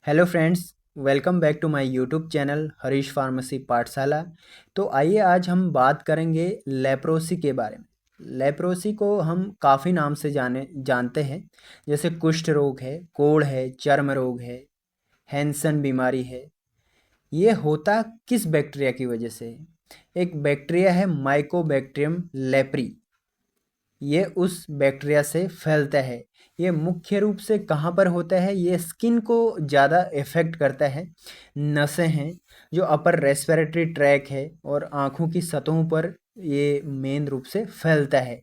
Hello friends, welcome back to my YouTube channel Harish pharmacy पाठशाला। तो आइए आज हम बात करेंगे लेप्रोसी के बारे में। लेप्रोसी को हम काफ़ी नाम से जानते हैं, जैसे कुष्ठ रोग है, कोढ़ है, चर्म रोग है, हैंसन बीमारी है। ये होता किस बैक्टीरिया की वजह से है? एक बैक्टीरिया है माइकोबैक्टीरियम लेप्री। ये उस बैक्टीरिया से फैलता है। ये मुख्य रूप से कहाँ पर होता है? ये स्किन को ज़्यादा इफ़ेक्ट करता है। नसें हैं, जो अपर रेस्पिरेटरी ट्रैक है और आँखों की सतहों पर ये मेन रूप से फैलता है।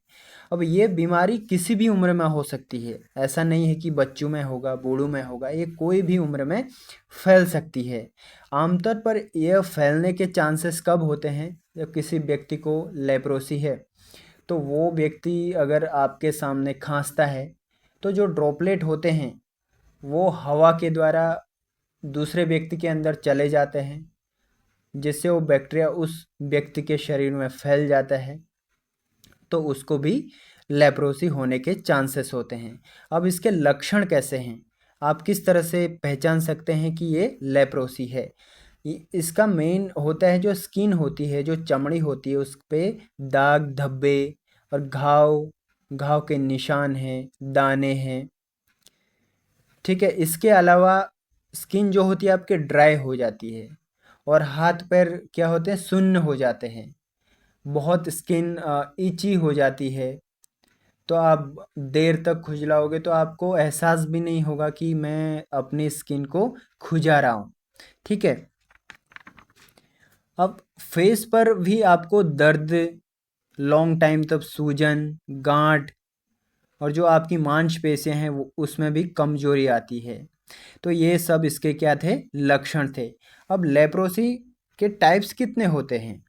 अब ये बीमारी किसी भी उम्र में हो सकती है। ऐसा नहीं है कि बच्चों में होगा, बूढ़ों में होगा, ये कोई भी उम्र में फैल सकती है। आमतौर पर यह फैलने के चांसेस कब होते हैं? जब किसी व्यक्ति को लेप्रोसी है तो वो व्यक्ति अगर आपके सामने खांसता है तो जो ड्रॉपलेट होते हैं वो हवा के द्वारा दूसरे व्यक्ति के अंदर चले जाते हैं, जिससे वो बैक्टीरिया उस व्यक्ति के शरीर में फैल जाता है, तो उसको भी लेप्रोसी होने के चांसेस होते हैं। अब इसके लक्षण कैसे हैं? आप किस तरह से पहचान सकते हैं कि ये लेप्रोसी है? इसका मेन होता है जो स्किन होती है, जो चमड़ी होती है, उस पे दाग धब्बे और घाव घाव के निशान हैं, दाने हैं। ठीक है, इसके अलावा स्किन जो होती है आपके ड्राई हो जाती है और हाथ पैर क्या होते हैं, सुन्न हो जाते हैं। बहुत स्किन इची हो जाती है। तो आप देर तक खुजलाओगे तो आपको एहसास भी नहीं होगा कि मैं अपनी स्किन को खुजा रहा हूँ। ठीक है। अब फेस पर भी आपको दर्द, लॉन्ग टाइम तक सूजन, गांठ और जो आपकी मांसपेशियां हैं वो उसमें भी कमजोरी आती है। तो ये सब इसके क्या थे? लक्षण थे। अब लेप्रोसी के टाइप्स कितने होते हैं?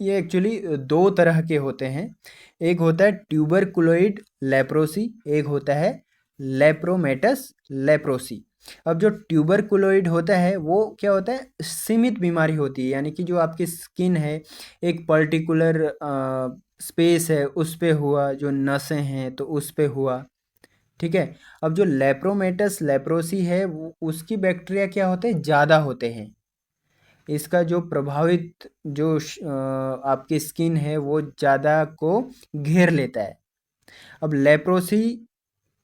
ये एक्चुअली दो तरह के होते हैं। एक होता है ट्यूबरकुलोइड लेप्रोसी, एक होता है लेप्रोमेटस लेप्रोसी। अब जो ट्यूबरकुलोइड होता है वो क्या होता है? सीमित बीमारी होती है, यानी कि जो आपकी स्किन है एक पर्टिकुलर स्पेस है उस पे हुआ, जो नसें हैं तो उस पे हुआ। ठीक है। अब जो लेप्रोमेटस लेप्रोसी है उसकी बैक्टीरिया क्या होते हैं? ज़्यादा होते हैं। इसका जो प्रभावित जो आपकी स्किन है वो ज़्यादा को घेर लेता है। अब लेप्रोसी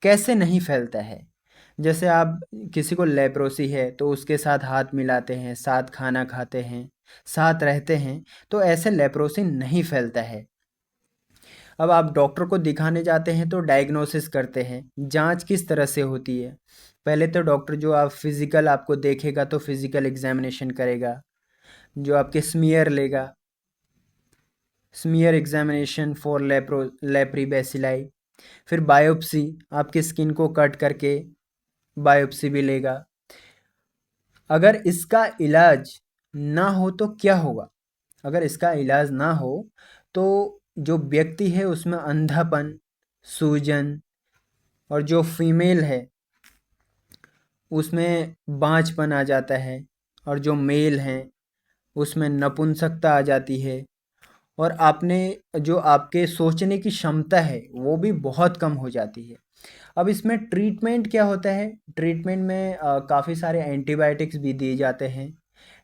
कैसे नहीं फैलता है? जैसे आप किसी को लेप्रोसी है तो उसके साथ हाथ मिलाते हैं, साथ खाना खाते हैं, साथ रहते हैं, तो ऐसे लेप्रोसी नहीं फैलता है। अब आप डॉक्टर को दिखाने जाते हैं तो डायग्नोसिस करते हैं। जांच किस तरह से होती है? पहले तो डॉक्टर जो आप फिजिकल आपको देखेगा तो फिजिकल एग्जामिनेशन करेगा, जो आपके स्मीयर लेगा, smear examination for leprae bacilli. फिर बायोप्सी, आपकी स्किन को कट करके बायोप्सी भी लेगा। अगर इसका इलाज ना हो तो क्या होगा? अगर इसका इलाज ना हो तो जो व्यक्ति है उसमें अंधापन, सूजन, और जो फीमेल है उसमें बांझपन आ जाता है, और जो मेल हैं उसमें नपुंसकता आ जाती है, और आपने जो आपके सोचने की क्षमता है वो भी बहुत कम हो जाती है। अब इसमें ट्रीटमेंट क्या होता है? ट्रीटमेंट में काफ़ी सारे एंटीबायोटिक्स भी दिए जाते हैं।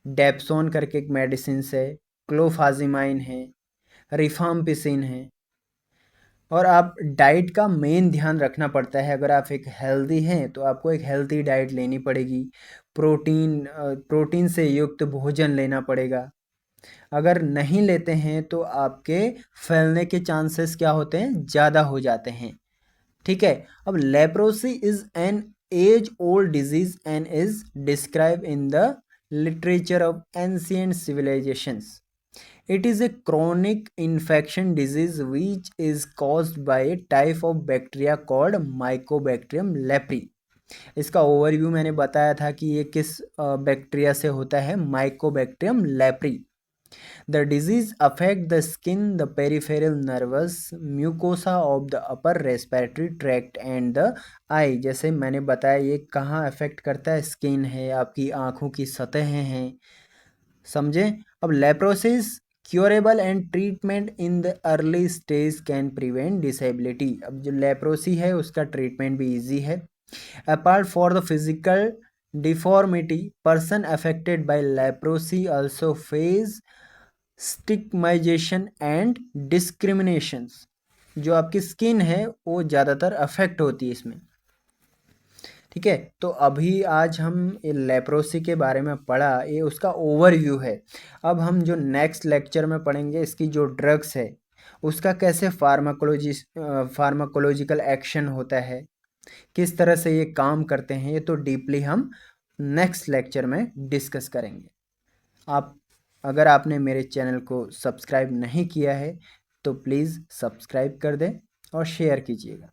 डेप्सोन करके एक मेडिसिन है, क्लोफाजिमाइन है, रिफाम्पिसिन है। और आप डाइट का मेन ध्यान रखना पड़ता है। अगर आप एक हेल्दी हैं तो आपको एक हेल्दी डाइट लेनी पड़ेगी। प्रोटीन से युक्त भोजन लेना पड़ेगा। अगर नहीं लेते हैं तो आपके फैलने के चांसेस क्या होते हैं? ज़्यादा हो जाते हैं। ठीक है। अब leprosy is an age old disease and is describe in the literature of ancient civilisations. It is a chronic infection disease which is caused by a type of bacteria called Mycobacterium leprae. इसका overview मैंने बताया था कि ये किस bacteria से होता है, mycobacterium leprae. The disease affect the skin, the peripheral nerves mucosa of the upper respiratory tract and the eye. जैसे मैंने बताया ये कहाँ अफेक्ट करता है? स्किन है, आपकी आँखों की सतहें हैं। समझें? अब leprosy is curable and treatment in the early stage can prevent disability. अब जो लेप्रोसी है उसका ट्रीटमेंट भी इजी है। Apart for the physical deformity, person affected by leprosy also face stigmatization and discriminations. जो आपकी स्किन है वो ज़्यादातर अफेक्ट होती है इसमें। ठीक है, तो अभी आज हम ये लेप्रोसी के बारे में पढ़ा, ये उसका ओवरव्यू है। अब हम जो नेक्स्ट लेक्चर में पढ़ेंगे इसकी जो ड्रग्स है उसका कैसे फार्माकोलॉजिकल एक्शन होता है, किस तरह से ये काम करते हैं, ये तो डीपली हम नेक्स्ट लेक्चर में डिस्कस करेंगे। आप अगर आपने मेरे चैनल को सब्सक्राइब नहीं किया है तो प्लीज़ सब्सक्राइब कर दें और शेयर कीजिएगा।